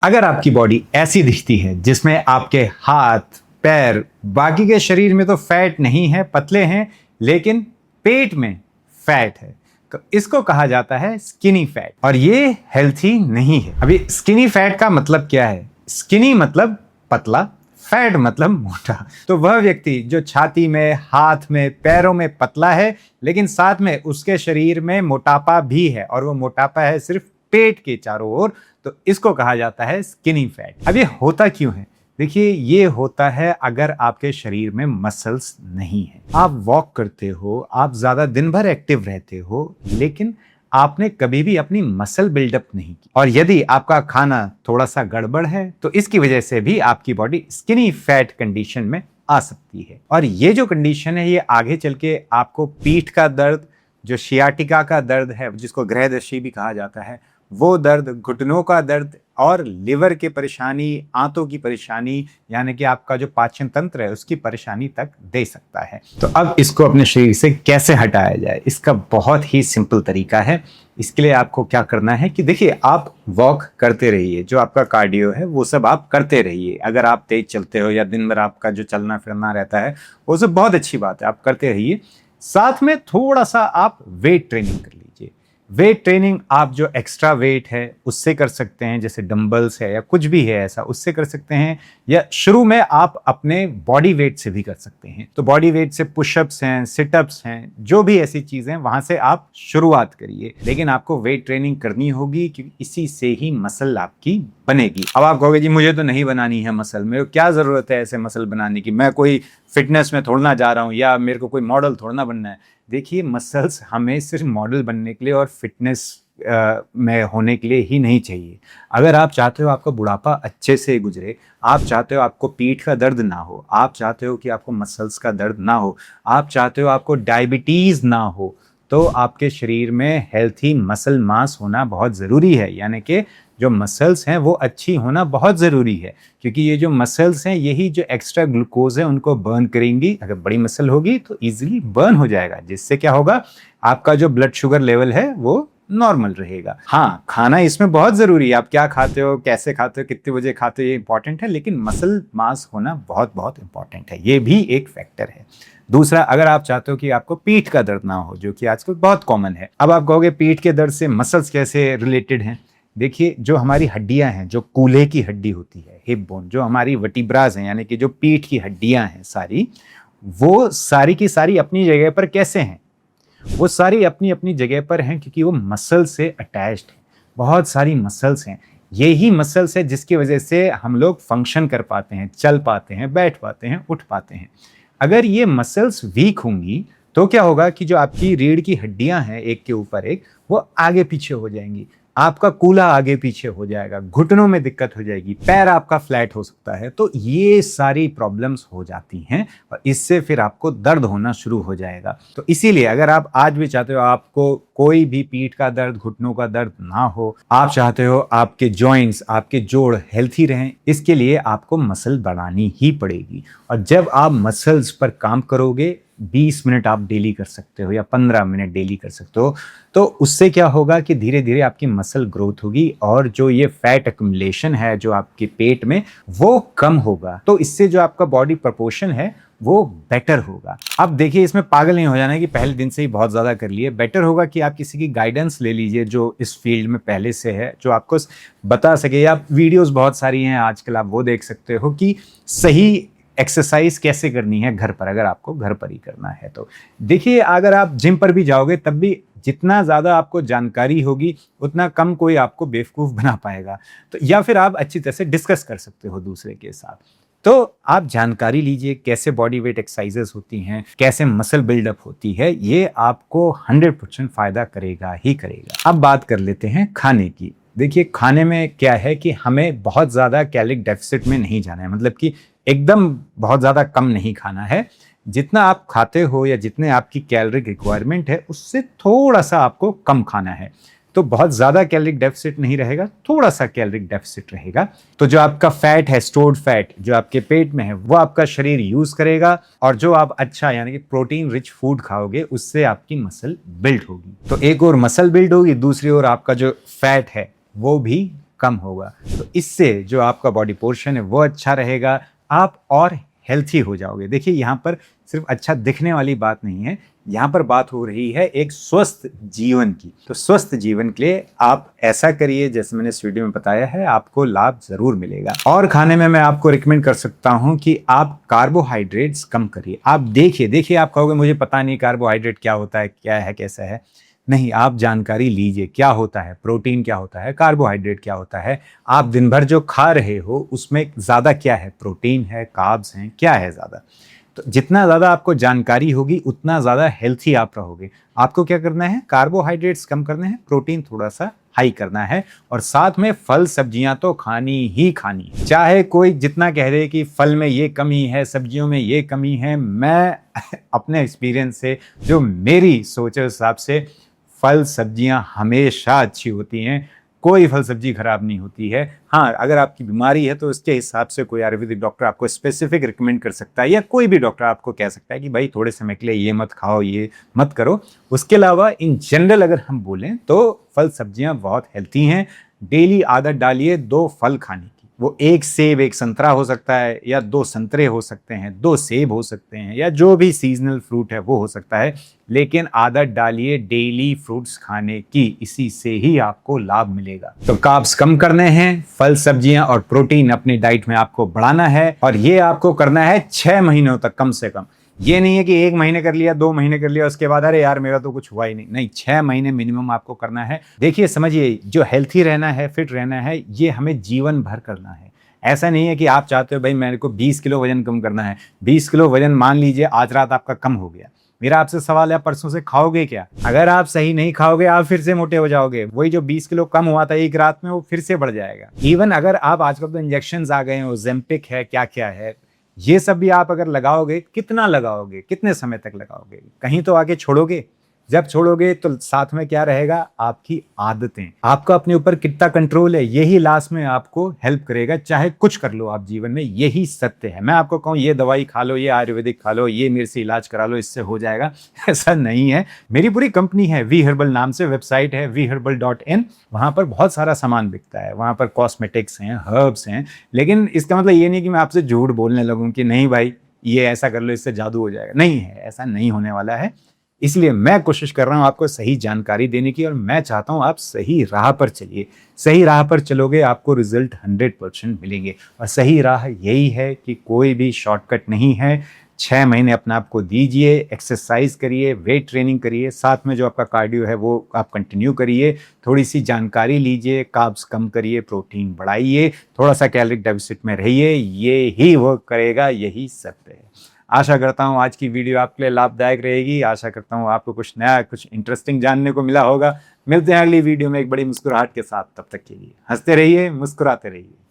अगर आपकी बॉडी ऐसी दिखती है जिसमें आपके हाथ पैर बाकी के शरीर में तो फैट नहीं है, पतले हैं, लेकिन पेट में फैट है, तो इसको कहा जाता है स्किनी फैट और ये हेल्थी नहीं है। अभी स्किनी फैट का मतलब क्या है? स्किनी मतलब पतला, फैट मतलब मोटा। तो वह व्यक्ति जो छाती में, हाथ में, पैरों में पतला है लेकिन साथ में उसके शरीर में मोटापा भी है और वो मोटापा है सिर्फ पेट के चारों ओर, तो इसको कहा जाता है स्किनी फैट। अब ये होता क्यों है? देखिए, ये होता है अगर आपके शरीर में मसल्स नहीं है। आप वॉक करते हो, आप ज्यादा दिन भर एक्टिव रहते हो, लेकिन आपने कभी भी अपनी मसल बिल्डअप नहीं की, और यदि आपका खाना थोड़ा सा गड़बड़ है तो इसकी वजह से भी आपकी बॉडी स्किनी फैट कंडीशन में आ सकती है। और ये जो कंडीशन है, ये आगे चल के आपको पीठ का दर्द, जो शियाटिका का दर्द है, जिसको ग्रहदशी भी कहा जाता है, वो दर्द, घुटनों का दर्द और लिवर की परेशानी, आंतों की परेशानी, यानी कि आपका जो पाचन तंत्र है उसकी परेशानी तक दे सकता है। तो अब इसको अपने शरीर से कैसे हटाया जाए? इसका बहुत ही सिंपल तरीका है। इसके लिए आपको क्या करना है कि देखिए, आप वॉक करते रहिए, जो आपका कार्डियो है वो सब आप करते रहिए। अगर आप तेज चलते हो या दिन भर आपका जो चलना फिरना रहता है वो सब बहुत अच्छी बात है, आप करते रहिए। साथ में थोड़ा सा आप वेट ट्रेनिंग कर लीजिए। वेट ट्रेनिंग आप जो एक्स्ट्रा वेट है उससे कर सकते हैं, जैसे डंबल्स है या कुछ भी है ऐसा, उससे कर सकते हैं, या शुरू में आप अपने बॉडी वेट से भी कर सकते हैं। तो बॉडी वेट से पुशअप्स हैं, सिटअप्स हैं, जो भी ऐसी चीजें, वहां से आप शुरुआत करिए। लेकिन आपको वेट ट्रेनिंग करनी होगी क्योंकि इसी से ही मसल आपकी बनेगी। अब आप कहोगे जी मुझे तो नहीं बनानी है मसल, मेरे को क्या जरूरत है ऐसे मसल बनाने की, मैं कोई फिटनेस में थोड़ा ना जा रहा हूँ या मेरे को कोई मॉडल थोड़ा ना बनना है। देखिए, मसल्स हमें सिर्फ मॉडल बनने के लिए और फिटनेस में होने के लिए ही नहीं चाहिए। अगर आप चाहते हो आपका बुढ़ापा अच्छे से गुजरे, आप चाहते हो आपको पीठ का दर्द ना हो, आप चाहते हो कि आपको मसल्स का दर्द ना हो, आप चाहते हो आपको डायबिटीज ना हो, तो आपके शरीर में हेल्थी मसल मास होना बहुत ज़रूरी है। यानी कि जो मसल्स हैं वो अच्छी होना बहुत ज़रूरी है, क्योंकि ये जो मसल्स हैं यही जो एक्स्ट्रा ग्लूकोज है उनको बर्न करेंगी। अगर बड़ी मसल होगी तो इजीली बर्न हो जाएगा, जिससे क्या होगा, आपका जो ब्लड शुगर लेवल है वो नॉर्मल रहेगा। हाँ, खाना इसमें बहुत ज़रूरी है, आप क्या खाते हो, कैसे खाते हो, कितने बजे खाते हो, ये इंपॉर्टेंट है, लेकिन मसल मास होना बहुत बहुत इंपॉर्टेंट है, ये भी एक फैक्टर है। दूसरा, अगर आप चाहते हो कि आपको पीठ का दर्द ना हो, जो कि आजकल बहुत कॉमन है। अब आप कहोगे पीठ के दर्द से मसल्स कैसे रिलेटेड हैं? देखिए, जो हमारी हड्डियां हैं, जो कूल्हे की हड्डी होती है, हिप बोन, जो हमारी वर्टिब्रास हैं, यानी कि जो पीठ की हड्डियां हैं सारी, वो सारी की सारी अपनी जगह पर कैसे हैं? वो सारी अपनी अपनी जगह पर हैं क्योंकि वो मसल से अटैच्ड हैं। बहुत सारी मसल्स हैं, यही मसल्स है जिसकी वजह से हम लोग फंक्शन कर पाते हैं, चल पाते हैं, बैठ पाते हैं, उठ पाते हैं। अगर ये मसल्स वीक होंगी तो क्या होगा कि जो आपकी रीढ़ की हड्डियां हैं एक के ऊपर एक, वो आगे पीछे हो जाएंगी, आपका कूल्हा आगे पीछे हो जाएगा, घुटनों में दिक्कत हो जाएगी, पैर आपका फ्लैट हो सकता है। तो ये सारी प्रॉब्लम्स हो जाती हैं और इससे फिर आपको दर्द होना शुरू हो जाएगा। तो इसीलिए अगर आप आज भी चाहते हो आपको कोई भी पीठ का दर्द, घुटनों का दर्द ना हो, आप चाहते हो आपके जॉइंट्स, आपके जोड़ हेल्थी रहें, इसके लिए आपको मसल बढ़ानी ही पड़ेगी। और जब आप मसल्स पर काम करोगे, 20 मिनट आप डेली कर सकते हो या 15 मिनट डेली कर सकते हो, तो उससे क्या होगा कि धीरे धीरे आपकी मसल ग्रोथ होगी और जो ये फैट एक्युमुलेशन है जो आपके पेट में, वो कम होगा। तो इससे जो आपका बॉडी प्रपोर्शन है वो बेटर होगा। अब देखिए, इसमें पागल नहीं हो जाना कि पहले दिन से ही बहुत ज़्यादा कर लिए। बेटर होगा कि आप किसी की गाइडेंस ले लीजिए जो इस फील्ड में पहले से है, जो आपको बता सके। या वीडियोस बहुत सारी हैं आजकल, आप वो देख सकते हो कि सही एक्सरसाइज कैसे करनी है घर पर, अगर आपको घर पर ही करना है तो। देखिए, अगर आप जिम पर भी जाओगे तब भी जितना ज़्यादा आपको जानकारी होगी उतना कम कोई आपको बेवकूफ़ बना पाएगा। तो या फिर आप अच्छी तरह से डिस्कस कर सकते हो दूसरे के साथ। तो आप जानकारी लीजिए कैसे बॉडी वेट एक्सरसाइजेस होती हैं, कैसे मसल बिल्डअप होती है, ये आपको 100% फ़ायदा करेगा ही करेगा। अब बात कर लेते हैं खाने की। देखिए, खाने में क्या है कि हमें बहुत ज़्यादा कैलोरी डेफिसिट में नहीं जाना है, मतलब कि एकदम बहुत ज़्यादा कम नहीं खाना है। जितना आप खाते हो या जितने आपकी कैलोरी रिक्वायरमेंट है उससे थोड़ा सा आपको कम खाना है। तो बहुत ज़्यादा कैलोरी डेफिसिट नहीं रहेगा, थोड़ा सा कैलोरी डेफिसिट रहेगा। तो जो आपका फैट है, स्टोर्ड फैट जो आपके पेट में है, वो आपका शरीर यूज़ करेगा, और जो आप अच्छा यानी कि प्रोटीन रिच फूड खाओगे उससे आपकी मसल बिल्ड होगी। तो एक और मसल बिल्ड होगी, दूसरी ओर आपका जो फैट है वो भी कम होगा। तो इससे जो आपका बॉडी पोर्शन है वो अच्छा रहेगा, आप और हेल्थी हो जाओगे। देखिए यहाँ पर सिर्फ अच्छा दिखने वाली बात नहीं है, यहाँ पर बात हो रही है एक स्वस्थ जीवन की। तो स्वस्थ जीवन के लिए आप ऐसा करिए जैसे मैंने इस वीडियो में बताया है, आपको लाभ जरूर मिलेगा। और खाने में मैं आपको रिकमेंड कर सकता हूँ कि आप कार्बोहाइड्रेट्स कम करिए। आप देखिए आप कहोगे मुझे पता नहीं कार्बोहाइड्रेट क्या होता है, क्या है, कैसा है। नहीं, आप जानकारी लीजिए क्या होता है, प्रोटीन क्या होता है, कार्बोहाइड्रेट क्या होता है। आप दिन भर जो खा रहे हो उसमें ज़्यादा क्या है, प्रोटीन है, कार्ब्स हैं, क्या है ज़्यादा। तो जितना ज़्यादा आपको जानकारी होगी उतना ज़्यादा हेल्थी आप रहोगे। आपको क्या करना है, कार्बोहाइड्रेट्स कम करने हैं, प्रोटीन थोड़ा सा हाई करना है, और साथ में फल सब्जियां तो खानी ही खानी है। चाहे कोई जितना कह दे कि फल में ये कमी है, सब्जियों में ये कमी है, मैं अपने एक्सपीरियंस से, जो मेरी सोच है उस हिसाब से, फल सब्जियां हमेशा अच्छी होती हैं, कोई फल सब्जी खराब नहीं होती है। हाँ, अगर आपकी बीमारी है तो उसके हिसाब से कोई आयुर्वेदिक डॉक्टर आपको स्पेसिफिक रिकमेंड कर सकता है, या कोई भी डॉक्टर आपको कह सकता है कि भाई थोड़े समय के लिए ये मत खाओ, ये मत करो। उसके अलावा इन जनरल अगर हम बोलें तो फल सब्जियां बहुत हेल्थी हैं। डेली आदत डालिए 2 फल खाने की। वो 1 सेब 1 संतरा हो सकता है, या 2 संतरे हो सकते हैं, 2 सेब हो सकते हैं, या जो भी सीजनल फ्रूट है वो हो सकता है। लेकिन आदत डालिए डेली फ्रूट्स खाने की, इसी से ही आपको लाभ मिलेगा। तो कार्ब्स कम करने हैं, फल सब्जियां और प्रोटीन अपनी डाइट में आपको बढ़ाना है, और ये आपको करना है 6 महीनों तक कम से कम। ये नहीं है कि 1 महीने कर लिया, 2 महीने कर लिया, उसके बाद अरे यार मेरा तो कुछ हुआ ही नहीं। नहीं, 6 महीने मिनिमम आपको करना है। देखिए समझिए, जो हेल्थी रहना है, फिट रहना है, ये हमें जीवन भर करना है। ऐसा नहीं है कि आप चाहते हो भाई मेरे को 20 किलो वजन कम करना है। 20 किलो वजन मान लीजिए आज रात आपका कम हो गया, मेरा आपसे सवाल है परसों से खाओगे क्या? अगर आप सही नहीं खाओगे आप फिर से मोटे हो जाओगे। वही जो 20 किलो कम हुआ था एक रात में वो फिर से बढ़ जाएगा। इवन अगर आप, आजकल तो इंजेक्शन आ गए हैं, ओजेम्पिक है, क्या क्या है, ये सब भी आप अगर लगाओगे, कितना लगाओगे, कितने समय तक लगाओगे? कहीं तो आगे छोड़ोगे। जब छोड़ोगे तो साथ में क्या रहेगा, आपकी आदतें, आपका अपने ऊपर कितना कंट्रोल है, यही लास्ट में आपको हेल्प करेगा। चाहे कुछ कर लो आप जीवन में, यही सत्य है। मैं आपको कहूँ ये दवाई खा लो, ये आयुर्वेदिक खा लो, ये मेरे से इलाज करा लो, इससे हो जाएगा, ऐसा नहीं है। मेरी पूरी कंपनी है वी हर्बल नाम से, वेबसाइट है veherbal.in। वहाँ पर बहुत सारा सामान बिकता है, वहाँ पर कॉस्मेटिक्स हैं, हर्ब्स हैं। लेकिन इसका मतलब ये नहीं कि मैं आपसे झूठ बोलने लगूँ कि नहीं भाई ये ऐसा कर लो इससे जादू हो जाएगा। नहीं है, ऐसा नहीं होने वाला है। इसलिए मैं कोशिश कर रहा हूँ आपको सही जानकारी देने की, और मैं चाहता हूँ आप सही राह पर चलिए। सही राह पर चलोगे आपको रिजल्ट 100% मिलेंगे। और सही राह यही है कि कोई भी शॉर्टकट नहीं है। 6 महीने अपने आप को दीजिए, एक्सरसाइज करिए, वेट ट्रेनिंग करिए, साथ में जो आपका कार्डियो है वो आप कंटिन्यू करिए, थोड़ी सी जानकारी लीजिए, कार्ब्स कम करिए, प्रोटीन बढ़ाइए, थोड़ा सा कैलोरिक डेफिसिट में रहिए, ये ही वर्क करेगा, यही सत्य है। आशा करता हूँ आज की वीडियो आपके लिए लाभदायक रहेगी। आशा करता हूँ आपको कुछ नया, कुछ इंटरेस्टिंग जानने को मिला होगा। मिलते हैं अगली वीडियो में एक बड़ी मुस्कुराहट के साथ। तब तक के लिए हंसते रहिए, मुस्कुराते रहिए।